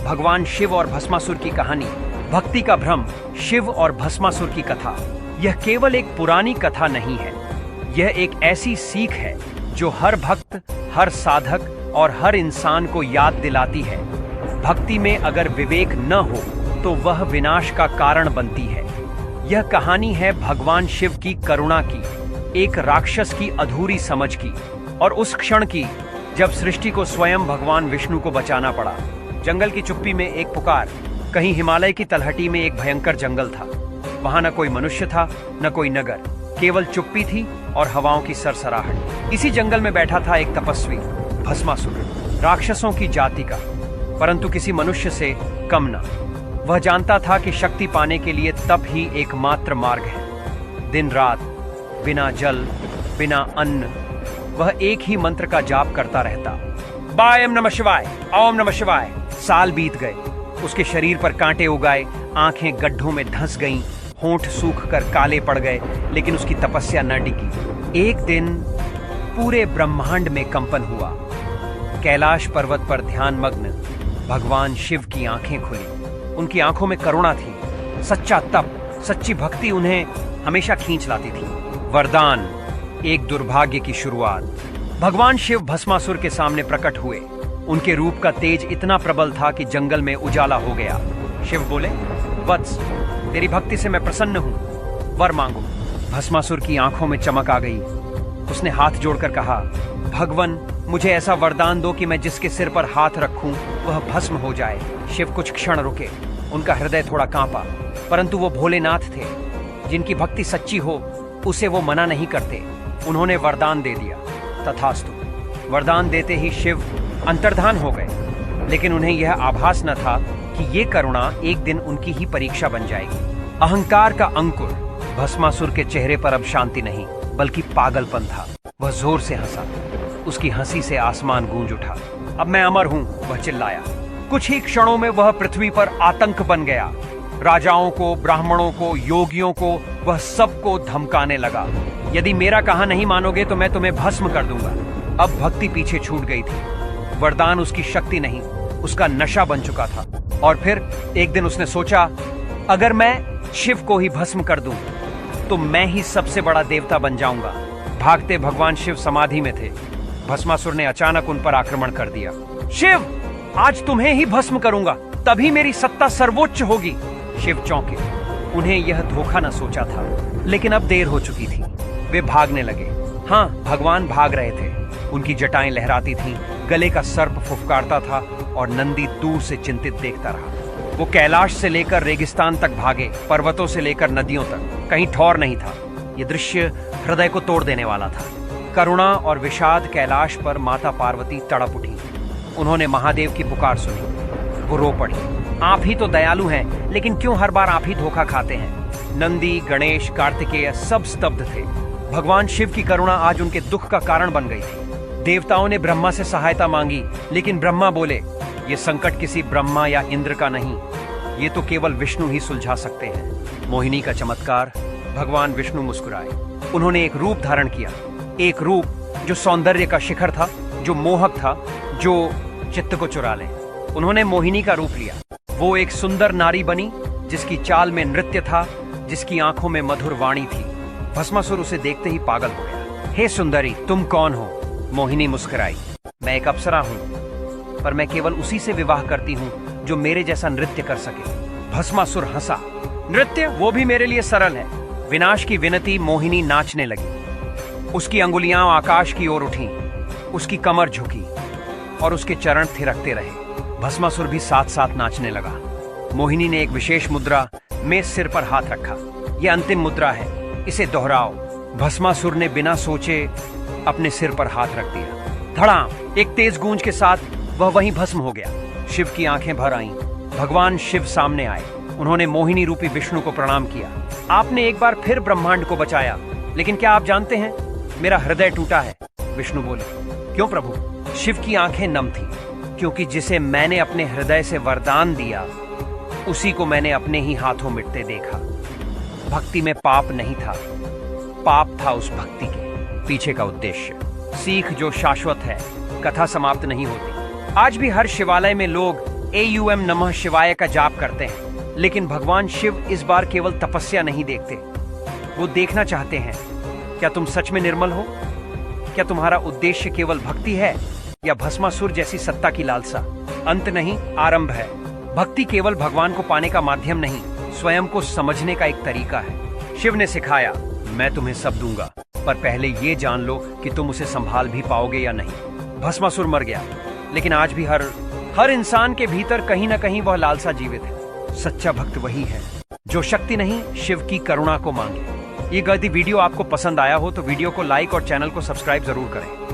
भगवान शिव और भस्मासुर की कहानी, भक्ति का भ्रम, शिव और भस्मासुर की कथा। यह केवल एक पुरानी कथा नहीं है, यह एक ऐसी सीख है जो हर भक्त, हर साधक और हर इंसान को याद दिलाती है, भक्ति में अगर विवेक न हो तो वह विनाश का कारण बनती है। यह कहानी है भगवान शिव की करुणा की, एक राक्षस की अधूरी समझ की, और उस क्षण की जब सृष्टि को स्वयं भगवान विष्णु को बचाना पड़ा। जंगल की चुप्पी में एक पुकार। कहीं हिमालय की तलहटी में एक भयंकर जंगल था। वहां न कोई मनुष्य था, न कोई नगर, केवल चुप्पी थी और हवाओं की सरसराहट। इसी जंगल में बैठा था एक तपस्वी, भस्मासुर, राक्षसों की जाति का, परंतु किसी मनुष्य से कम न। वह जानता था कि शक्ति पाने के लिए तप ही एकमात्र मार्ग है। दिन रात बिना जल, बिना अन्न, वह एक ही मंत्र का जाप करता रहता। ओम नमः शिवाय, ओम नमः शिवाय। साल बीत गए, उसके शरीर पर कांटे उगाए, आंखें गड्ढों में धंस गईं, होंठ सूख कर काले पड़ गए, लेकिन उसकी तपस्या न डिगी। एक दिन पूरे ब्रह्मांड में कंपन हुआ। कैलाश पर्वत पर ध्यानमग्न भगवान शिव की आंखें खुली। उनकी आंखों में करुणा थी, सच्चा तप, सच्ची भक्ति उन्हें हमेशा खींच लाती थी। वरदान, एक दुर्भाग्य की शुरुआत। भगवान शिव भस्मासुर के सामने प्रकट हुए। उनके रूप का तेज इतना प्रबल था कि जंगल में उजाला हो गया। शिव बोले, वत्स, तेरी भक्ति से मैं प्रसन्न हूं, वर मांगो। भस्मासुर की आंखों में चमक आ गई। उसने हाथ जोड़कर कहा, भगवन, मुझे ऐसा वरदान दो कि मैं जिसके सिर पर हाथ रखूं वह भस्म हो जाए। शिव कुछ क्षण रुके। उनका हृदय थोड़ा कांपा, परंतु वो भोलेनाथ थे। जिनकी भक्ति सच्ची हो उसे वो मना नहीं करते। उन्होंने वरदान दे दिया। तथास्तु। वरदान देते ही शिव अंतर्धान हो गए, लेकिन उन्हें यह आभास न था कि ये करुणा एक दिन उनकी ही परीक्षा बन जाएगी। अहंकार का अंकुर। भस्मासुर के चेहरे पर अब शांति नहीं, बल्कि पागलपन था। वह जोर से हंसा। उसकी हंसी से आसमान गूंज उठा। अब मैं अमर हूं, वह चिल्लाया। कुछ ही क्षणों में वह पृथ्वी पर आतंक बन गया। राजाओं को, ब्राह्मणों को, योगियों को, वह सबको धमकाने लगा। यदि मेरा कहा नहीं मानोगे तो मैं तुम्हें भस्म कर दूंगा। अब भक्ति पीछे छूट गई थी। वरदान उसकी शक्ति नहीं, उसका नशा बन चुका था। और फिर एक दिन उसने सोचा, अगर मैं शिव को ही भस्म कर दूं तो मैं ही सबसे बड़ा देवता बन जाऊंगा। भागते भगवान शिव समाधि में थे। भस्मासुर ने अचानक उन पर आक्रमण कर दिया। शिव, आज तुम्हें ही भस्म करूंगा, तभी मेरी सत्ता सर्वोच्च होगी। शिव चौंके। उन्हें यह धोखा न सोचा था, लेकिन अब देर हो चुकी थी। वे भागने लगे। हाँ, भगवान भाग रहे थे। उनकी जटाएं लहराती थीं, गले का सर्प फुफकारता था और नंदी दूर से चिंतित देखता रहा। वो कैलाश से लेकर रेगिस्तान तक भागे, पर्वतों से लेकर नदियों तक। कहीं ठौर नहीं था। ये दृश्य हृदय को तोड़ देने वाला था। करुणा और विषाद कैलाश पर माता पार्वती तड़प उठी। उन्होंने महादेव की पुकार सुनी। वो रो पड़ी। आप ही तो दयालु हैं, लेकिन क्यों हर बार आप ही धोखा खाते हैं? नंदी, गणेश, कार्तिकेय सब स्तब्ध थे। भगवान शिव की करुणा आज उनके दुख का कारण बन गई थी। देवताओं ने ब्रह्मा से सहायता मांगी, लेकिन ब्रह्मा बोले, ये संकट किसी ब्रह्मा या इंद्र का नहीं, ये तो केवल विष्णु ही सुलझा सकते हैं। मोहिनी का चमत्कार। भगवान विष्णु मुस्कुराए। उन्होंने एक रूप धारण किया, एक रूप जो सौंदर्य का शिखर था, जो मोहक था, जो चित्त को चुरा ले। उन्होंने मोहिनी का रूप लिया। वो एक सुंदर नारी बनी, जिसकी चाल में नृत्य था, जिसकी आंखों में मधुर वाणी थी। भस्मासुर उसे देखते ही पागल हो गया। हे सुंदरी, तुम कौन हो? मोहिनी मुस्कुराई। मैं एक अप्सरा हूं, पर मैं केवल उसी से विवाह करती हूं जो मेरे जैसा नृत्य कर सके। भस्मासुर हंसा। नृत्य, वो भी मेरे लिए सरल है। विनाश की विनती। मोहिनी नाचने लगी। उसकी अंगुलियां आकाश की ओर उठी, उसकी कमर झुकी और उसके चरण थिरकते रहे। भस्मासुर भी साथ साथ नाचने लगा। मोहिनी ने एक विशेष मुद्रा में सिर पर हाथ रखा। यह अंतिम मुद्रा है, इसे दोहराओ। भस्मासुर ने बिना सोचे अपने सिर पर हाथ रख दिया। धड़ाम, एक तेज गूंज के साथ वह वहीं भस्म हो गया। शिव की आंखें भर आईं। भगवान शिव सामने आए। उन्होंने मोहिनी रूपी विष्णु को प्रणाम किया। आपने एक बार फिर ब्रह्मांड को बचाया, लेकिन क्या आप जानते हैं, मेरा हृदय टूटा है। विष्णु बोले, क्यों प्रभु? शिव की आंखें नम थीं, क्योंकि जिसे मैंने अपने हृदय से वरदान दिया, उसी को मैंने अपने ही हाथों मिटते देखा। भक्ति में पाप नहीं था, पाप था उस भक्ति के पीछे का उद्देश्य। सीख जो शाश्वत है, कथा समाप्त नहीं होती। आज भी हर शिवालय में लोग AUM नमः शिवाय का जाप करते हैं, लेकिन भगवान शिव इस बार केवल तपस्या नहीं देखते, वो देखना चाहते हैं क्या तुम सच में निर्मल हो, क्या तुम्हारा उद्देश्य केवल भक्ति है या भस्मासुर जैसी सत्ता की लालसा। अंत नहीं, आरंभ है। भक्ति केवल भगवान को पाने का माध्यम नहीं, स्वयं को समझने का एक तरीका है। शिव ने सिखाया, मैं तुम्हें सब दूंगा, पर पहले ये जान लो कि तुम उसे संभाल भी पाओगे या नहीं। भस्मासुर मर गया, लेकिन आज भी हर इंसान के भीतर कहीं ना कहीं वह लालसा जीवित है। सच्चा भक्त वही है जो शक्ति नहीं, शिव की करुणा को मांगे। ये गद्दी वीडियो आपको पसंद आया हो तो वीडियो को लाइक और चैनल को सब्सक्राइब जरूर करें।